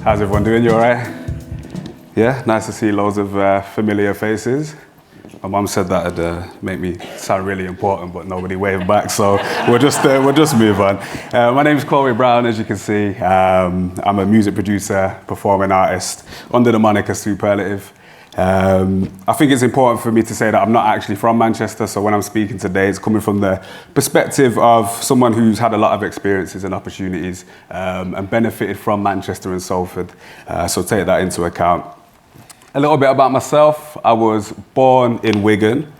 How's everyone doing? You all right? Yeah, nice to see loads of familiar faces. My mum said that would make me sound really important, but nobody waved back, so we'll just move on. My name's Corey Brown, as you can see. I'm a music producer, performing artist under the moniker Superlative. I think it's important for me to say that I'm not actually from Manchester, so when I'm speaking today, it's coming from the perspective of someone who's had a lot of experiences and opportunities and benefited from Manchester and Salford, so take that into account. A little bit about myself. I was born in Wigan.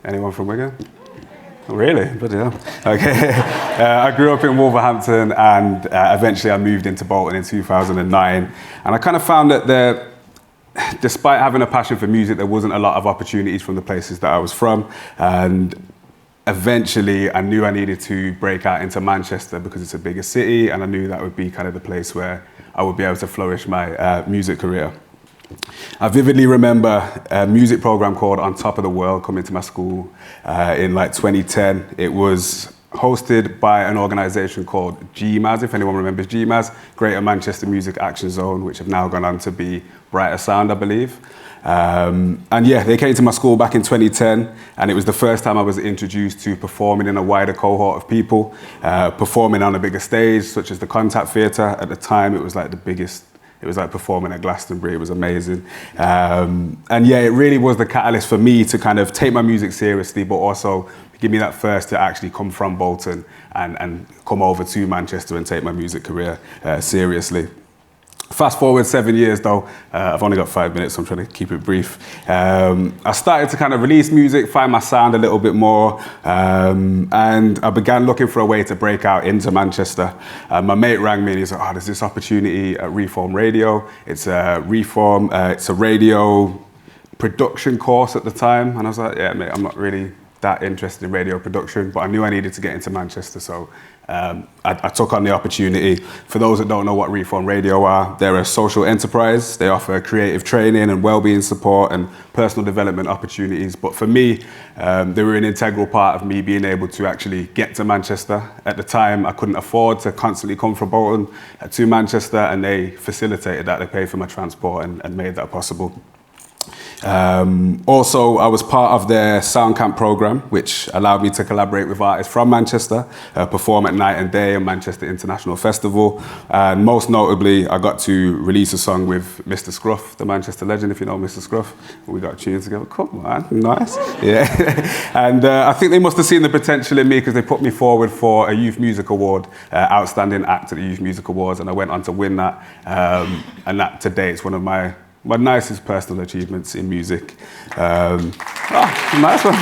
Anyone from Wigan? Oh, really? But yeah. Okay. I grew up in Wolverhampton and eventually I moved into Bolton in 2009. And I kind of found that despite having a passion for music, there wasn't a lot of opportunities from the places that I was from. And eventually I knew I needed to break out into Manchester because it's a bigger city, and I knew that would be kind of the place where I would be able to flourish my music career. I vividly remember a music program called On Top of the World coming to my school in like 2010. It was hosted by an organisation called GMAS, if anyone remembers GMAS, Greater Manchester Music Action Zone, which have now gone on to be Brighter Sound, I believe. And yeah, they came to my school back in 2010, and it was the first time I was introduced to performing in a wider cohort of people, performing on a bigger stage, such as the Contact Theatre. At the time, it was like the biggest. It was like performing at Glastonbury. It was amazing. And yeah, it really was the catalyst for me to kind of take my music seriously, but also give me that first to actually come from Bolton and come over to Manchester and take my music career seriously. Fast forward 7 years though, I've only got 5 minutes, so I'm trying to keep it brief. I started to kind of release music, find my sound a little bit more, and I began looking for a way to break out into Manchester. My mate rang me and he's like, oh, there's this opportunity at Reform Radio. It's a radio production course at the time. And I was like, yeah, mate, I'm not really that interested in radio production, but I knew I needed to get into Manchester, so I took on the opportunity. For those that don't know what Reform Radio are, they're a social enterprise. They offer creative training and wellbeing support and personal development opportunities. But for me, they were an integral part of me being able to actually get to Manchester. At the time, I couldn't afford to constantly come from Bolton to Manchester, and they facilitated that. They paid for my transport and made that possible. Also, I was part of their Sound Camp programme, which allowed me to collaborate with artists from Manchester, perform at Night and Day and Manchester International Festival. And most notably, I got to release a song with Mr. Scruff, the Manchester legend, if you know Mr. Scruff. We got tunes together. Come on, nice. Yeah. And I think they must have seen the potential in me because they put me forward for a Youth Music Award, Outstanding Act at the Youth Music Awards, and I went on to win that. And that today is one of my nicest personal achievements in music. Nice one.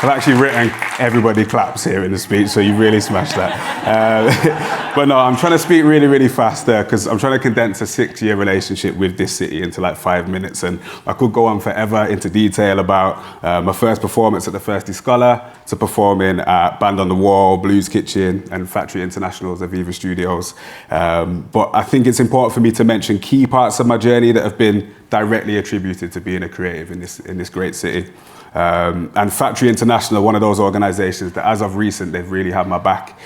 I've actually written everybody claps here in the speech, so you really smashed that. But no, I'm trying to speak really, really fast there because I'm trying to condense a 6-year relationship with this city into like 5 minutes, and I could go on forever into detail about my first performance at the Thirsty Scholar, to performing at Band on the Wall, Blues Kitchen, and Factory International's Aviva Studios. But I think it's important for me to mention key parts of my journey that have been directly attributed to being a creative in this great city. And Factory International, one of those organisations that as of recent, they've really had my back.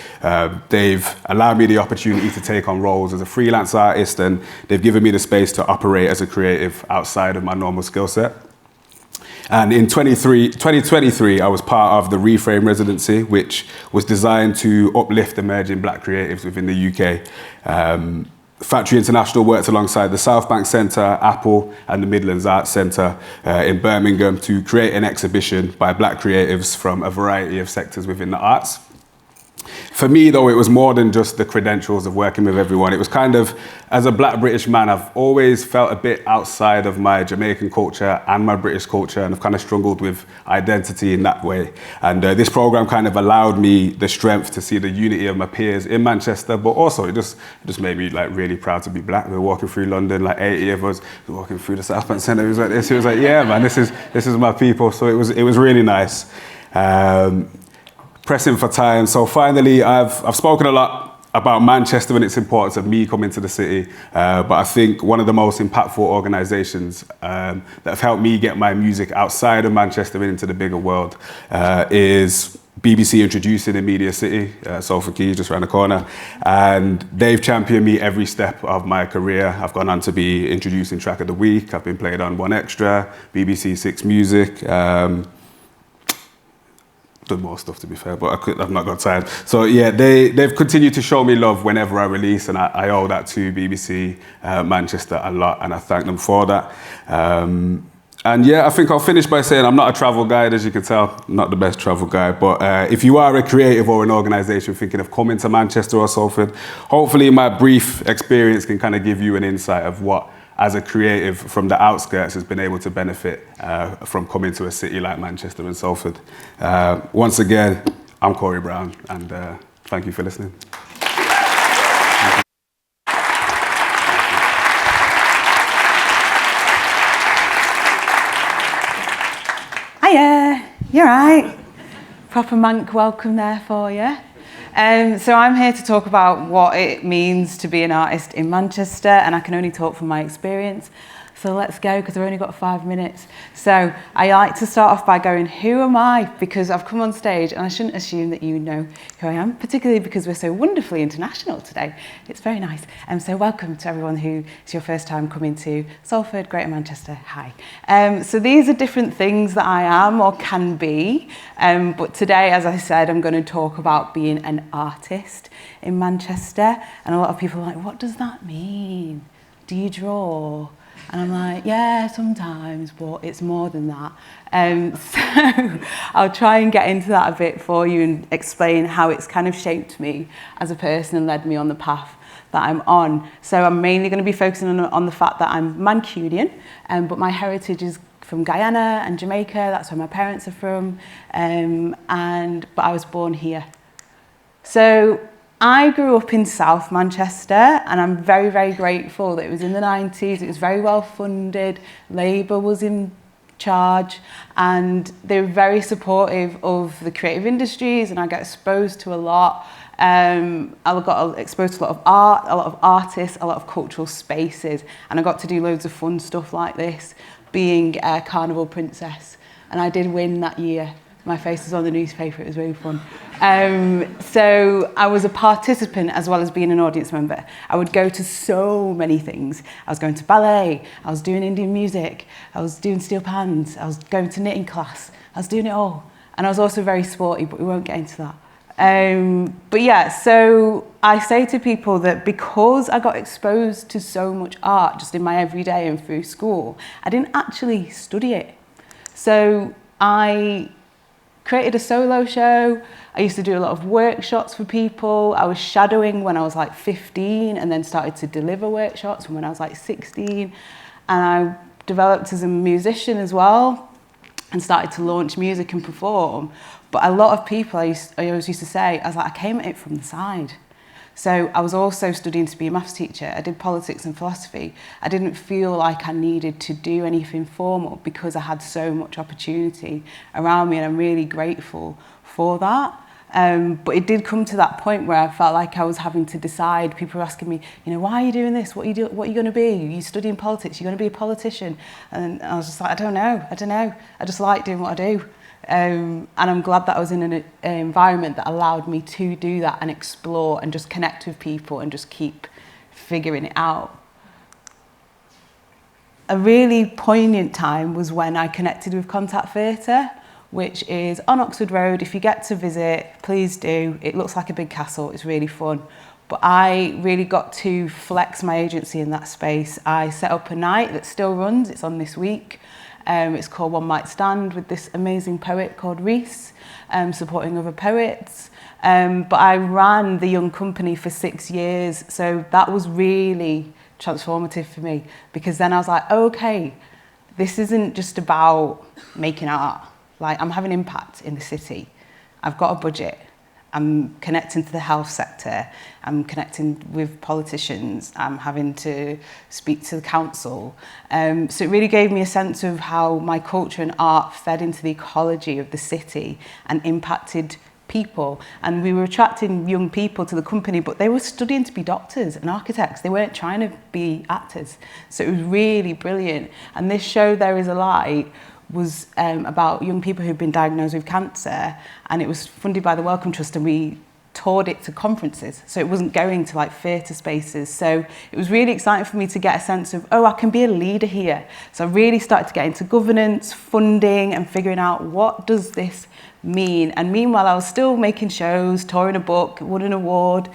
They've allowed me the opportunity to take on roles as a freelance artist, and they've given me the space to operate as a creative outside of my normal skill set. And in 2023, I was part of the Reframe residency, which was designed to uplift emerging black creatives within the UK. Factory International worked alongside the South Bank Centre, Apple, and the Midlands Arts Centre in Birmingham to create an exhibition by black creatives from a variety of sectors within the arts. For me, though, it was more than just the credentials of working with everyone. It was kind of, as a black British man, I've always felt a bit outside of my Jamaican culture and my British culture, and I've kind of struggled with identity in that way. And this programme kind of allowed me the strength to see the unity of my peers in Manchester, but also it just made me like really proud to be black. We were walking through London, like 80 of us, walking through the South Bank Centre. It was like this. It was like, yeah, man, this is my people. So it was really nice. Pressing for time. So finally, I've spoken a lot about Manchester and its importance of me coming to the city, but I think one of the most impactful organisations that have helped me get my music outside of Manchester and into the bigger world is BBC introduced it in MediaCity, Salford City, just around the corner. And they've championed me every step of my career. I've gone on to be introducing Track of the Week. I've been played on One Extra, BBC Six Music. Done more stuff, to be fair, but I've not got time. So yeah, they've continued to show me love whenever I release, and I owe that to BBC Manchester a lot, and I thank them for that. And yeah, I think I'll finish by saying I'm not a travel guide, as you can tell, not the best travel guide, but if you are a creative or an organisation thinking of coming to Manchester or Salford, hopefully my brief experience can kind of give you an insight of what, as a creative from the outskirts, has been able to benefit from coming to a city like Manchester and Salford. Once again, I'm Corey Brown, and thank you for listening. Hiya, you're right. Proper Manc welcome there for you. So I'm here to talk about what it means to be an artist in Manchester, and I can only talk from my experience. So let's go, because I've only got 5 minutes. So I like to start off by going, who am I? Because I've come on stage and I shouldn't assume that you know who I am, particularly because we're so wonderfully international today. It's very nice. So welcome to everyone who is your first time coming to Salford, Greater Manchester. Hi. So these are different things that I am or can be. But today, as I said, I'm going to talk about being an artist in Manchester. And a lot of people are like, what does that mean? Do you draw? And I'm like, yeah, sometimes, but it's more than that. So I'll try and get into that a bit for you and explain how it's kind of shaped me as a person and led me on the path that I'm on. So I'm mainly going to be focusing on the fact that I'm Mancunian, but my heritage is from Guyana and Jamaica. That's where my parents are from. But I was born here. So I grew up in South Manchester, and I'm very, very grateful that it was in the 90s. It was very well funded. Labour was in charge, and they were very supportive of the creative industries, and I got exposed to a lot. I got exposed to a lot of art, a lot of artists, a lot of cultural spaces, and I got to do loads of fun stuff like this, being a carnival princess, and I did win that year. My face was on the newspaper, it was really fun. So I was a participant as well as being an audience member. I would go to so many things. I was going to ballet, I was doing Indian music, I was doing steel pans, I was going to knitting class, I was doing it all. And I was also very sporty, but we won't get into that. But yeah, so I say to people that because I got exposed to so much art just in my everyday and through school, I didn't actually study it. So I created a solo show. I used to do a lot of workshops for people. I was shadowing when I was like 15 and then started to deliver workshops when I was like 16. And I developed as a musician as well and started to launch music and perform. But a lot of people, I always used to say, I was like, I came at it from the side. So I was also studying to be a maths teacher. I did politics and philosophy. I didn't feel like I needed to do anything formal because I had so much opportunity around me, and I'm really grateful for that. But it did come to that point where I felt like I was having to decide. People were asking me, why are you doing this? What are you going to be? You're studying politics, you're going to be a politician. And I was just like, I don't know. I just like doing what I do. And I'm glad that I was in an environment that allowed me to do that and explore and just connect with people and just keep figuring it out. A really poignant time was when I connected with Contact Theatre, which is on Oxford Road. If you get to visit, please do. It looks like a big castle, it's really fun. But I really got to flex my agency in that space. I set up a night that still runs, it's on this week. It's called One Might Stand, with this amazing poet called Reese, supporting other poets. But I ran the Young Company for 6 years, so that was really transformative for me, because then I was like, okay, this isn't just about making art. Like, I'm having impact in the city. I've got a budget. I'm connecting to the health sector. I'm connecting with politicians. I'm having to speak to the council. So it really gave me a sense of how my culture and art fed into the ecology of the city and impacted people. And we were attracting young people to the company, but they were studying to be doctors and architects. They weren't trying to be actors. So it was really brilliant. And this show, There Is a Light, was about young people who've been diagnosed with cancer, and it was funded by the Wellcome Trust, and we toured it to conferences, so it wasn't going to like theatre spaces. So it was really exciting for me to get a sense of, oh, I can be a leader here. So I really started to get into governance, funding, and figuring out what does this mean. And meanwhile, I was still making shows, touring a book, won an award,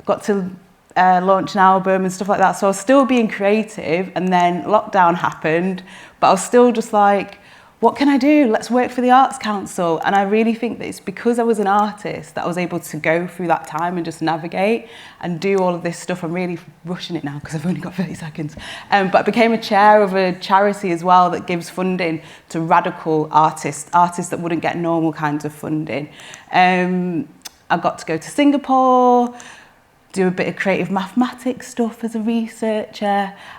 got to launch an album and stuff like that. So I was still being creative, and then lockdown happened, but I was still just like, what can I do? Let's work for the Arts Council. And I really think that it's because I was an artist that I was able to go through that time and just navigate and do all of this stuff. I'm really rushing it now because I've only got 30 seconds. But I became a chair of a charity as well that gives funding to radical artists that wouldn't get normal kinds of funding. I got to go to Singapore, do a bit of creative mathematics stuff as a researcher,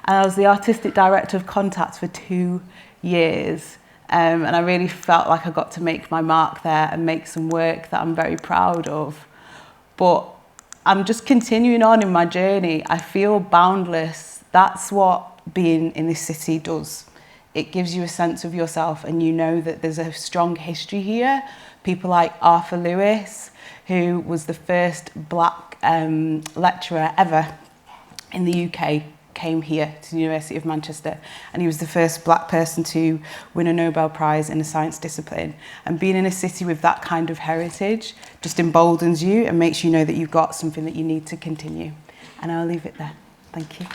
and I was the artistic director of Contacts for 2 years. And I really felt like I got to make my mark there and make some work that I'm very proud of. But I'm just continuing on in my journey. I feel boundless. That's what being in this city does. It gives you a sense of yourself, and you know that there's a strong history here. People like Arthur Lewis, who was the first black lecturer ever in the UK, came here to the University of Manchester, and he was the first black person to win a Nobel Prize in a science discipline. And being in a city with that kind of heritage just emboldens you and makes you know that you've got something that you need to continue. And I'll leave it there. Thank you.